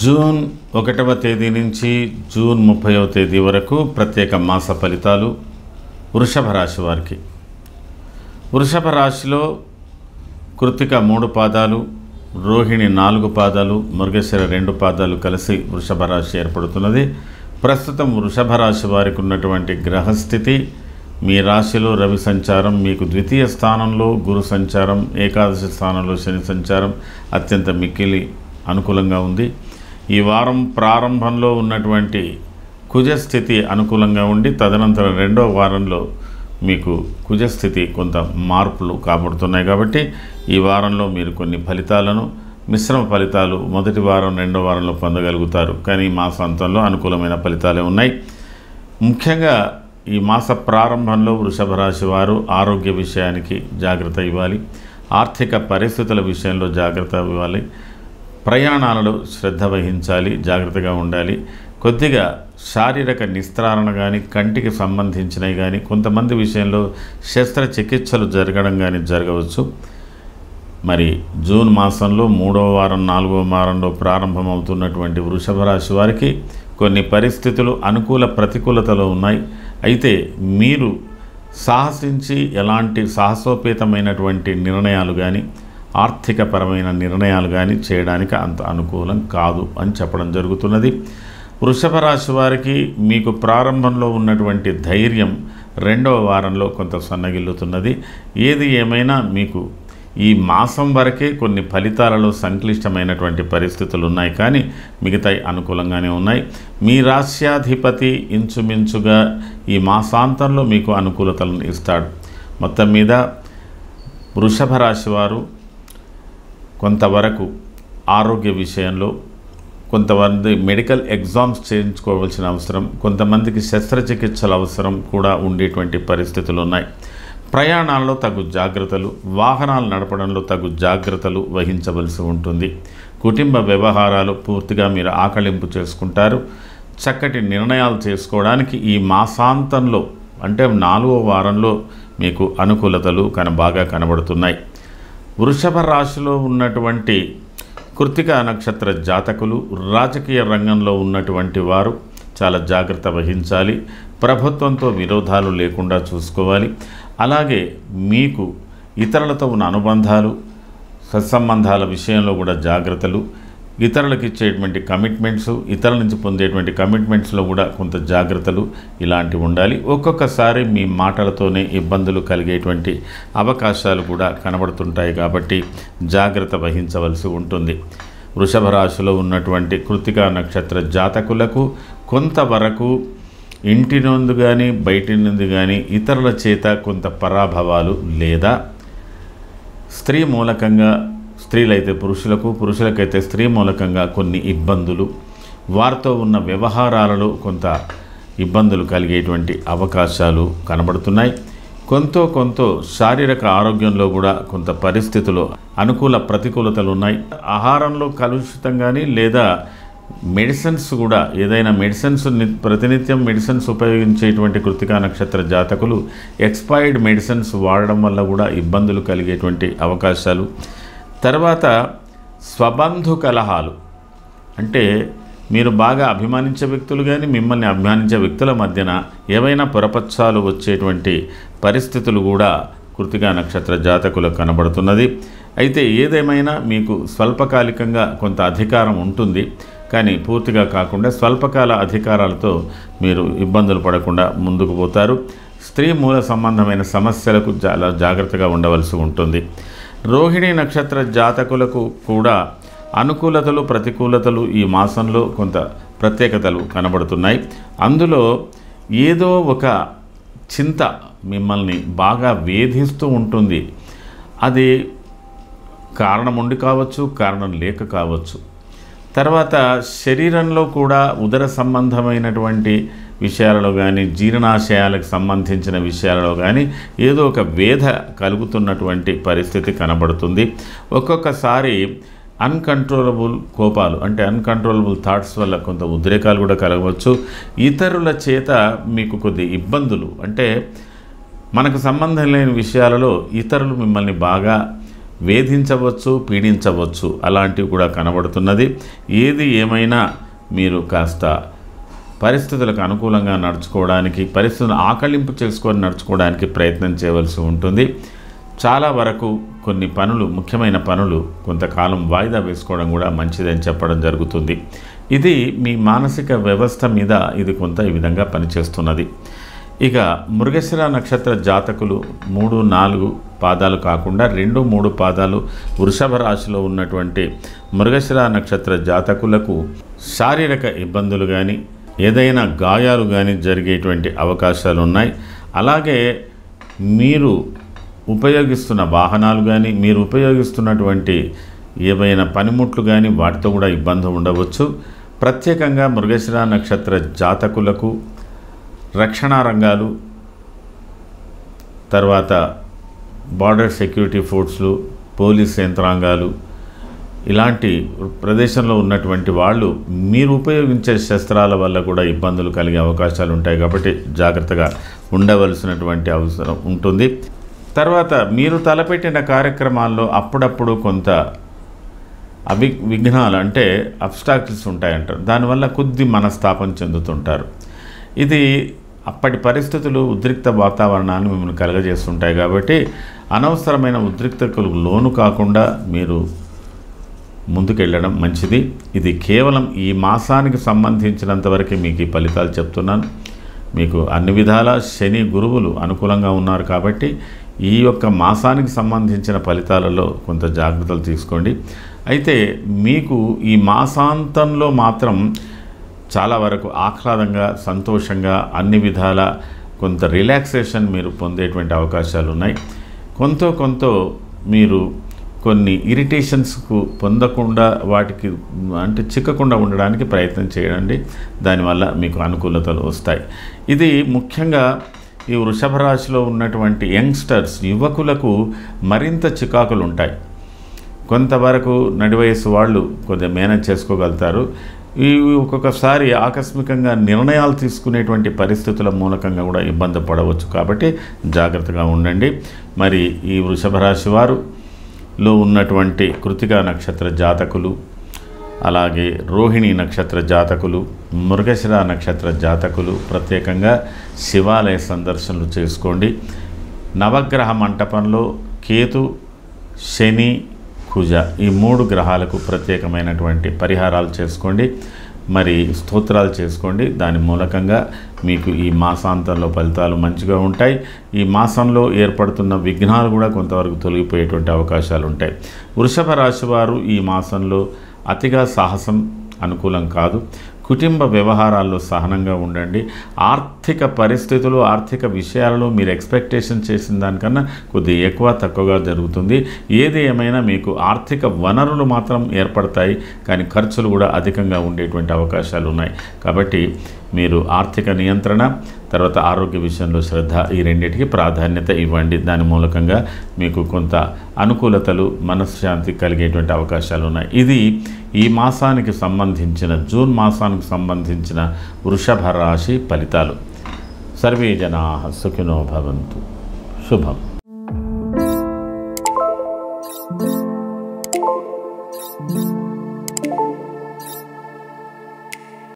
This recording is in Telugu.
జూన్ 1వ తేదీ నుంచి జూన్ 30వ తేదీ వరకు ప్రత్యేక మాస ఫలితాలు వృషభ రాశి వారికి. వృషభ రాశిలో కృత్తిక 3 పాదాలు, రోహిణి 4 పాదాలు, మృగశిర 2 పాదాలు కలిసి వృషభ రాశి ఏర్పడుతున్నది. ప్రస్తుతం వృషభ రాశి వారికి ఉన్నటువంటి గ్రహస్థితి, మీ రాశిలో రవి సంచారం, మీకు ద్వితీయ స్థానంలో గురు సంచారం, ఏకాదశి స్థానంలో శని సంచారం అత్యంత మిక్కిలి అనుకూలంగా ఉంది. ఈ వారం ప్రారంభంలో ఉన్నటువంటి కుజస్థితి అనుకూలంగా ఉండి తదనంతరం 2వ వారంలో మీకు కుజస్థితి కొంత మార్పులు కాబడుతున్నాయి. కాబట్టి ఈ వారంలో మీరు కొన్ని ఫలితాలను, మిశ్రమ ఫలితాలు మొదటి వారం 2వ వారంలో పొందగలుగుతారు. కానీ ఈ మాసాంతంలో అనుకూలమైన ఫలితాలే ఉన్నాయి. ముఖ్యంగా ఈ మాస ప్రారంభంలో వృషభ రాశి వారు ఆరోగ్య విషయానికి జాగ్రత్త ఇవ్వాలి, ఆర్థిక పరిస్థితుల విషయంలో జాగ్రత్త ఇవ్వాలి, ప్రయాణాలలో శ్రద్ధ వహించాలి, జాగ్రత్తగా ఉండాలి. కొద్దిగా శారీరక నిస్త్రారణ కానీ, కంటికి సంబంధించినవి కానీ, కొంతమంది విషయంలో శస్త్రచికిత్సలు జరగడం కానీ జరగవచ్చు. మరి జూన్ మాసంలో 3వ వారం 4వ వారంలో ప్రారంభమవుతున్నటువంటి వృషభ రాశి వారికి కొన్ని పరిస్థితులు అనుకూల ప్రతికూలతలో ఉన్నాయి. అయితే మీరు సాహసించి ఎలాంటి సాహసోపేతమైనటువంటి నిర్ణయాలు కానీ, ఆర్థికపరమైన నిర్ణయాలు కానీ చేయడానికి అంత అనుకూలం కాదు అని చెప్పడం జరుగుతున్నది. వృషభ రాశి వారికి మీకు ప్రారంభంలో ఉన్నటువంటి ధైర్యం 2వ వారంలో కొంత సన్నగిల్లుతున్నది. ఏది ఏమైనా మీకు ఈ మాసం వరకే కొన్ని ఫలితాలలో సంక్లిష్టమైనటువంటి పరిస్థితులు ఉన్నాయి, కానీ మిగతాయి అనుకూలంగానే ఉన్నాయి. మీ రాశ్యాధిపతి ఇంచుమించుగా ఈ మాసాంతంలో మీకు అనుకూలతలను ఇస్తాడు. మొత్తం మీద వృషభ రాశి వారు కొంతవరకు ఆరోగ్య విషయంలో, కొంతమంది మెడికల్ ఎగ్జామ్స్ చేయించుకోవాల్సిన అవసరం, కొంతమందికి శస్త్రచికిత్సల అవసరం కూడా ఉండేటువంటి పరిస్థితులు ఉన్నాయి. ప్రయాణాల్లో తగు జాగ్రత్తలు, వాహనాలు నడపడంలో తగు జాగ్రత్తలు వహించవలసి ఉంటుంది. కుటుంబ వ్యవహారాలు పూర్తిగా మీరు ఆకళింపు చేసుకుంటారు. చక్కటి నిర్ణయాలు చేసుకోవడానికి ఈ మాసాంతంలో అంటే 4వ వారంలో మీకు అనుకూలతలు బాగా కనబడుతున్నాయి. వృషభ రాశిలో ఉన్నటువంటి కృత్తిక నక్షత్ర జాతకులు, రాజకీయ రంగంలో ఉన్నటువంటి వారు చాలా జాగ్రత్త వహించాలి. ప్రభుత్వంతో విరోధాలు లేకుండా చూసుకోవాలి. అలాగే మీకు ఇతరులతో ఉన్న అనుబంధాలు, సత్సంబంధాల విషయంలో కూడా జాగ్రత్తలు, ఇతరులకు ఇచ్చేటువంటి కమిట్మెంట్స్, ఇతరుల నుంచి పొందేటువంటి కమిట్మెంట్స్లో కూడా కొంత జాగ్రత్తలు ఇలాంటివి ఉండాలి. ఒక్కొక్కసారి మీ మాటలతోనే ఇబ్బందులు కలిగేటువంటి అవకాశాలు కూడా కనబడుతుంటాయి. కాబట్టి జాగ్రత్త వహించవలసి ఉంటుంది. వృషభ రాశిలో ఉన్నటువంటి కృత్తిక నక్షత్ర జాతకులకు కొంతవరకు ఇంటి నుండి కానీ బయటి నుండి కానీ ఇతరుల చేత కొంత పరాభవాలు లేదా స్త్రీ మూలకంగా, స్త్రీలైతే పురుషులకు, పురుషులకైతే స్త్రీ మూలకంగా కొన్ని ఇబ్బందులు, వారితో ఉన్న వ్యవహారాలలో కొంత ఇబ్బందులు కలిగేటువంటి అవకాశాలు కనబడుతున్నాయి. కొంత శారీరక ఆరోగ్యంలో కూడా కొంత పరిస్థితులు అనుకూల ప్రతికూలతలు ఉన్నాయి. ఆహారంలో కలుషితం కానీ లేదా మెడిసిన్స్ కూడా, ఏదైనా మెడిసిన్స్ ప్రతినిత్యం మెడిసిన్స్ ఉపయోగించేటువంటి కృత్తిక నక్షత్ర జాతకులు ఎక్స్పైర్డ్ మెడిసిన్స్ వాడడం వల్ల కూడా ఇబ్బందులు కలిగేటువంటి అవకాశాలు. తర్వాత స్వబంధు కలహాలు, అంటే మీరు బాగా అభిమానించే వ్యక్తులు కానీ మిమ్మల్ని అభిమానించే వ్యక్తుల మధ్యన ఏవైనా పొరపచ్చాలు వచ్చేటువంటి పరిస్థితులు కూడా కృత్తిక నక్షత్ర జాతకులకు కనబడుతున్నది. అయితే ఏదేమైనా మీకు స్వల్పకాలికంగా కొంత అధికారం ఉంటుంది, కానీ పూర్తిగా కాకుండా స్వల్పకాల అధికారాలతో మీరు ఇబ్బందులు పడకుండా ముందుకు పోతారు. స్త్రీ మూల సంబంధమైన సమస్యలకు చాలా జాగ్రత్తగా ఉండవలసి ఉంటుంది. రోహిణి నక్షత్ర జాతకులకు కూడా అనుకూలతలు, ప్రతికూలతలు ఈ మాసంలో కొంత ప్రత్యేకతలు కనబడుతున్నాయి. అందులో ఏదో ఒక చింత మిమ్మల్ని బాగా వేధిస్తూ ఉంటుంది. అది కారణం ఉండి కావచ్చు, కారణం లేక కావచ్చు. తర్వాత శరీరంలో కూడా ఉదర సంబంధమైనటువంటి విషయాలలో కానీ, జీర్ణాశయాలకు సంబంధించిన విషయాలలో కానీ ఏదో ఒక వేధ కలుగుతున్నటువంటి పరిస్థితి కనబడుతుంది. ఒక్కొక్కసారి అన్కంట్రోలబుల్ కోపాలు, అంటే అన్కంట్రోలబుల్ థాట్స్ వల్ల కొంత ఉద్రేకాలు కూడా కలగవచ్చు. ఇతరుల చేత మీకు కొద్ది ఇబ్బందులు, అంటే మనకు సంబంధం లేని విషయాలలో ఇతరులు మిమ్మల్ని బాగా వేధించవచ్చు, పీడించవచ్చు, అలాంటివి కూడా కనబడుతున్నది. ఏది ఏమైనా మీరు కాస్త పరిస్థితులకు అనుకూలంగా నడుచుకోవడానికి, పరిస్థితులను ఆకళింపు చేసుకొని నడుచుకోవడానికి ప్రయత్నం చేయవలసి ఉంటుంది. చాలా వరకు కొన్ని పనులు, ముఖ్యమైన పనులు కొంతకాలం వాయిదా వేసుకోవడం కూడా మంచిదని చెప్పడం జరుగుతుంది. ఇది మీ మానసిక వ్యవస్థ మీద ఇది కొంత ఈ విధంగా పనిచేస్తున్నది. ఇక మృగశిర నక్షత్ర జాతకులు 3, 4 పాదాలు కాకుండా 2, 3 పాదాలు వృషభ రాశిలో ఉన్నటువంటి మృగశిర నక్షత్ర జాతకులకు శారీరక ఇబ్బందులు కానీ, ఏదైనా గాయాలు కానీ జరిగేటువంటి అవకాశాలు ఉన్నాయి. అలాగే మీరు ఉపయోగిస్తున్న వాహనాలు కానీ, మీరు ఉపయోగిస్తున్నటువంటి ఏవైనా పనిముట్లు కానీ వాటితో కూడా ఇబ్బంది ఉండవచ్చు. ప్రత్యేకంగా మృగశిర నక్షత్ర జాతకులకు రక్షణ రంగాలు, తర్వాత బార్డర్ సెక్యూరిటీ ఫోర్స్లు, పోలీస్ యంత్రాంగాలు, ఇలాంటి ప్రదేశంలో ఉన్నటువంటి వాళ్ళు మీరు ఉపయోగించే శస్త్రాల వల్ల కూడా ఇబ్బందులు కలిగే అవకాశాలు ఉంటాయి. కాబట్టి జాగ్రత్తగా ఉండవలసినటువంటి అవసరం ఉంటుంది. తర్వాత మీరు తలపెట్టిన కార్యక్రమాల్లో అప్పుడప్పుడు కొంత విఘ్నాలు, అంటే అబ్స్టాకిల్స్ ఉంటాయంటారు. దానివల్ల కొద్ది మనస్తాపం చెందుతుంటారు. ఇది అప్పటి పరిస్థితులు, ఉద్రిక్త వాతావరణాన్ని మిమ్మల్ని కలగజేస్తుంటాయి. కాబట్టి అనవసరమైన ఉద్రిక్తతలకు లోను కాకుండా మీరు ముందుకెళ్ళడం మంచిది. ఇది కేవలం ఈ మాసానికి సంబంధించినంతవరకు మీకు ఈ ఫలితాలు చెప్తున్నాను. మీకు అన్ని విధాల శని గురువులు అనుకూలంగా ఉన్నారు కాబట్టి ఈ యొక్క మాసానికి సంబంధించిన ఫలితాలలో కొంత జాగ్రత్తలు తీసుకోండి. అయితే మీకు ఈ మాసాంతంలో మాత్రం చాలా వరకు ఆహ్లాదంగా, సంతోషంగా, అన్ని విధాల కొంత రిలాక్సేషన్ మీరు పొందేటువంటి అవకాశాలు ఉన్నాయి. కొంత మీరు కొన్ని ఇరిటేషన్స్కు పొందకుండా, వాటికి అంటే చిక్కకుండా ఉండడానికి ప్రయత్నం చేయండి. దానివల్ల మీకు అనుకూలతలు వస్తాయి. ఇది ముఖ్యంగా ఈ వృషభ రాశిలో ఉన్నటువంటి యంగ్స్టర్స్, యువకులకు మరింత చికాకులు ఉంటాయి. కొంతవరకు నడి వయసు వాళ్ళు కొద్దిగా మేనేజ్ చేసుకోగలుగుతారు. ఒక్కొక్కసారి ఆకస్మికంగా నిర్ణయాలు తీసుకునేటువంటి పరిస్థితుల మూలకంగా కూడా ఇబ్బంది పడవచ్చు. కాబట్టి జాగ్రత్తగా ఉండండి. మరి ఈ వృషభ రాశి వారులో ఉన్నటువంటి కృతికా నక్షత్ర జాతకులు, అలాగే రోహిణి నక్షత్ర జాతకులు, మృగశిర నక్షత్ర జాతకులు ప్రత్యేకంగా శివాలయ సందర్శనలు చేసుకోండి. నవగ్రహ మంటపంలో కేతు, శని, కుజ ఈ 3 గ్రహాలకు ప్రత్యేకమైనటువంటి పరిహారాలు చేసుకోండి. మరి స్తోత్రాలు చేసుకోండి. దాని మూలకంగా మీకు ఈ మాసాంతంలో ఫలితాలు మంచిగా ఉంటాయి. ఈ మాసంలో ఏర్పడుతున్న విఘ్నాలు కూడా కొంతవరకు తొలగిపోయేటువంటి అవకాశాలు ఉంటాయి. వృషభ రాశి వారు ఈ మాసంలో అతిగా సాహసం అనుకూలం కాదు. కుటుంబ వ్యవహారాల్లో సహనంగా ఉండండి. ఆర్థిక పరిస్థితులు, ఆర్థిక విషయాలలో మీరు ఎక్స్పెక్టేషన్ చేసిన దానికన్నా కొద్దిగా ఎక్కువ తక్కువగా జరుగుతుంది. ఏది ఏమైనా మీకు ఆర్థిక వనరులు మాత్రం ఏర్పడతాయి, కానీ ఖర్చులు కూడా అధికంగా ఉండేటువంటి అవకాశాలు ఉన్నాయి. కాబట్టి మీరు ఆర్థిక నియంత్రణ, తర్వాత ఆరోగ్య విషయంలో శ్రద్ధ, ఈ రెండింటికి ప్రాధాన్యత ఇవ్వండి. దాని మూలకంగా మీకు కొంత అనుకూలతలు, మనశ్శాంతి కలిగేటువంటి అవకాశాలు ఉన్నాయి. ఇది ఈ మాసానికి సంబంధించిన, జూన్ మాసానికి సంబంధించిన వృషభ రాశి ఫలితాలు. సర్వే జనాః సుఖినో భవంతు. శుభం.